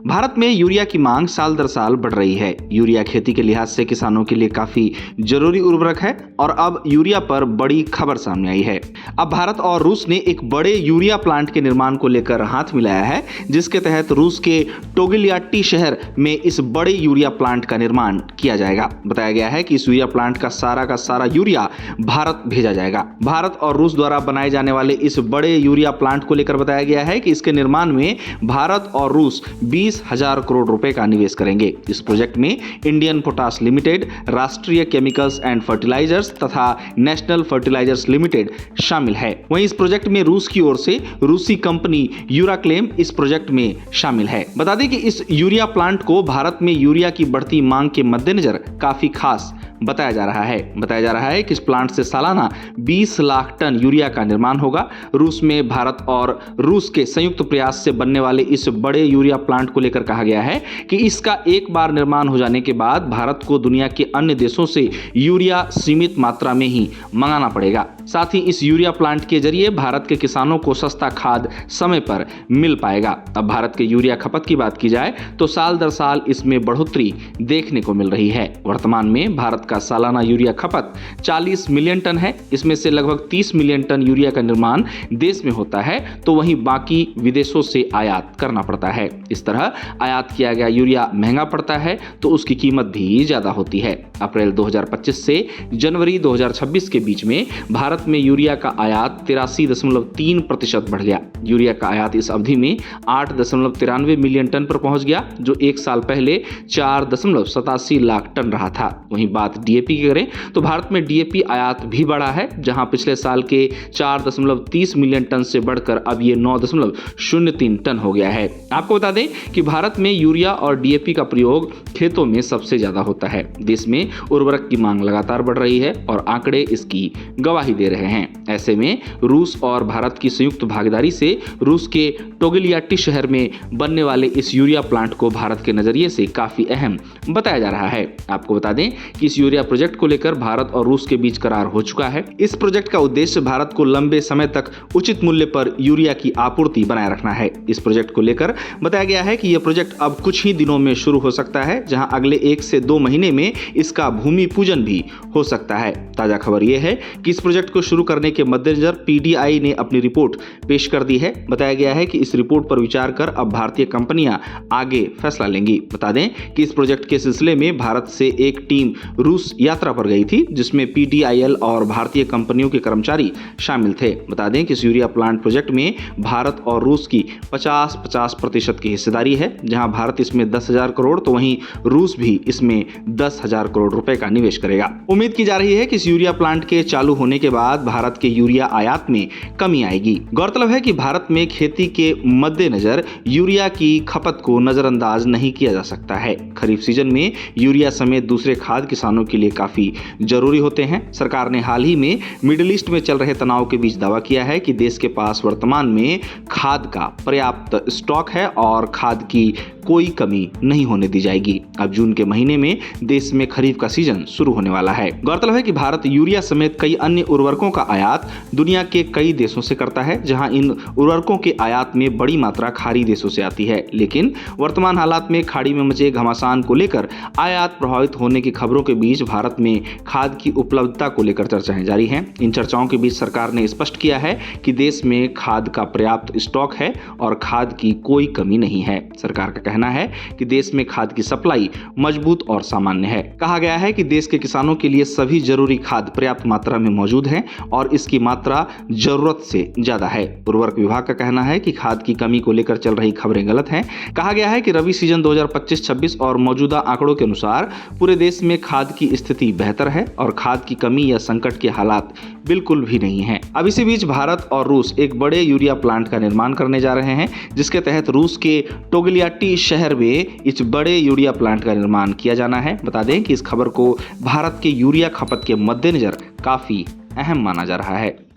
भारत में यूरिया की मांग साल दर साल बढ़ रही है। यूरिया खेती के लिहाज से किसानों के लिए काफी जरूरी उर्वरक है और अब यूरिया पर बड़ी खबर सामने आई है। अब भारत और रूस ने एक बड़े यूरिया प्लांट के निर्माण को लेकर हाथ मिलाया है, जिसके तहत रूस के टोगिलियाटी शहर में इस बड़े यूरिया प्लांट का निर्माण किया जाएगा। बताया गया है कि इस यूरिया प्लांट का सारा यूरिया भारत भेजा जाएगा। भारत और रूस द्वारा बनाए जाने वाले इस बड़े यूरिया प्लांट को लेकर बताया गया है कि इसके निर्माण में भारत और रूस 20,000 करोड़ रुपए का निवेश करेंगे। इस प्रोजेक्ट में इंडियन पोटाश लिमिटेड, राष्ट्रीय केमिकल्स एंड फर्टिलाइजर्स तथा नेशनल फर्टिलाइजर्स लिमिटेड शामिल है। वहीं इस प्रोजेक्ट में रूस की ओर से रूसी कंपनी यूराक्लेम इस प्रोजेक्ट में शामिल है। बता दें कि इस यूरिया प्लांट को भारत में यूरिया की बढ़ती मांग के मद्देनजर काफी खास बताया जा रहा है कि इस प्लांट से सालाना 20 लाख टन यूरिया का निर्माण होगा। रूस में भारत और रूस के संयुक्त प्रयास से बनने वाले इस बड़े यूरिया प्लांट को लेकर कहा गया है कि इसका एक बार निर्माण हो जाने के बाद भारत को दुनिया के अन्य देशों से यूरिया सीमित मात्रा में ही मंगाना पड़ेगा। साथ ही इस यूरिया प्लांट के जरिए भारत के किसानों को सस्ता खाद समय पर मिल पाएगा। अब भारत के यूरिया खपत की बात की जाए तो साल दर साल इसमें बढ़ोतरी देखने को मिल रही है। वर्तमान में भारत का सालाना यूरिया खपत 40 मिलियन टन है। इसमें से लगभग 30 मिलियन टन यूरिया का निर्माण देश में होता है, तो वहीं बाकी विदेशों से आयात करना पड़ता है। इस तरह आयात किया गया यूरिया महंगा पड़ता है तो उसकी कीमत भी ज्यादा होती है। अप्रैल 2025 से जनवरी 2026 के बीच में भारत में यूरिया का आयात 83.3% बढ़ गया। यूरिया का आयात इस अवधि में 8.93 मिलियन टन पर पहुंच गया, जो एक साल पहले 4.87 लाख टन रहा था। वहीं बात डीएपी की करें तो भारत में डीएपी आयात भी बढ़ा है, जहां पिछले साल के 4.30 मिलियन टन से बढ़कर अब ये 9.03 टन हो गया है। आपको बता दें कि भारत में यूरिया और डीएपी का प्रयोग खेतों में सबसे ज्यादा होता है। देश में उर्वरक की मांग लगातार बढ़ रही है और आंकड़े इसकी गवाही दे रहे हैं। ऐसे में रूस और भारत की संयुक्त भागीदारी से रूस के टोगिलियाटी शहर में बनने वाले इस यूरिया प्लांट को भारत के नजरिए से काफी अहम बताया जा रहा है। आपको बता दें कि इस यूरिया प्रोजेक्ट को लेकर भारत और रूस के बीच करार हो चुका है। इस प्रोजेक्ट का उद्देश्य भारत को लंबे समय तक उचित मूल्य पर यूरिया की आपूर्ति बनाए रखना है। इस प्रोजेक्ट को लेकर बताया गया है कि यह प्रोजेक्ट अब कुछ ही दिनों में शुरू हो सकता है, जहां अगले 1 से 2 महीने में इसका भूमि पूजन भी हो सकता है। ताजा खबर यह है कि इस प्रोजेक्ट को शुरू करने के मद्देनजर पीडीआई ने अपनी रिपोर्ट पेश कर दी है। बताया गया है कि इस रिपोर्ट पर विचार कर अब भारतीय कंपनियां आगे फैसला लेंगी। बता दें कि इस प्रोजेक्ट के सिलसिले में भारत से एक टीम रूस यात्रा पर गई थी, जिसमें पीडीआईएल और भारतीय कंपनियों के कर्मचारी शामिल थे। बता दें कि इस यूरिया प्लांट प्रोजेक्ट में भारत और रूस की 50-50% की हिस्सेदारी है, जहां भारत इसमें 10,000 करोड़ तो वहीं रूस भी इसमें 10,000 करोड़ रुपए का निवेश करेगा। उम्मीद की जा रही है कि इस यूरिया प्लांट के चालू होने के बाद भारत के यूरिया आयात में कमी आएगी। गौरतलब है कि भारत में खेती के मद्देनजर यूरिया की खपत को नजरअंदाज नहीं किया जा सकता है। खरीफ सीजन में यूरिया समेत दूसरे खाद किसानों के लिए काफी जरूरी होते हैं। सरकार ने हाल ही में मिडिल ईस्ट में चल रहे तनाव के बीच दावा किया है कि देश के पास वर्तमान में खाद का पर्याप्त स्टॉक है और खाद की कोई कमी नहीं होने दी जाएगी। अब जून के महीने में देश में खरीफ का सीजन शुरू होने वाला है। गौरतलब है कि भारत यूरिया समेत कई अन्य उर्वरकों का आयात दुनिया के कई देशों से करता है, जहां इन उर्वरकों के आयात में बड़ी मात्रा खाड़ी देशों से आती है। लेकिन वर्तमान हालात में खाड़ी में मचे घमासान को लेकर आयात प्रभावित होने की खबरों के बीच भारत में खाद की उपलब्धता को लेकर चर्चाएं जारी हैं। इन चर्चाओं के बीच सरकार ने स्पष्ट किया है कि देश में खाद का पर्याप्त स्टॉक है और खाद की कोई कमी नहीं है। सरकार का कहना है कि देश में खाद की सप्लाई मजबूत और सामान्य है। कहा गया है कि देश के किसानों के लिए सभी जरूरी खाद पर्याप्त मात्रा में मौजूद है और इसकी मात्रा जरूरत से ज्यादा है। उर्वरक विभाग का कहना है कि खाद की कमी को लेकर चल रही खबरें गलत हैं। कहा गया है कि रबी सीजन 2025-26 और मौजूदा आंकड़ों के अनुसार पूरे देश में खाद की स्थिति बेहतर है और खाद की कमी या संकट के हालात बिल्कुल भी नहीं है। अब इसी बीच भारत और रूस एक बड़े यूरिया प्लांट का निर्माण करने जा रहे हैं, जिसके तहत रूस के टोगिलियाटी शहर में इस बड़े यूरिया प्लांट का निर्माण किया जाना है। बता दें कि इस खबर को भारत के यूरिया खपत के मद्देनजर काफी अहम माना जा रहा है।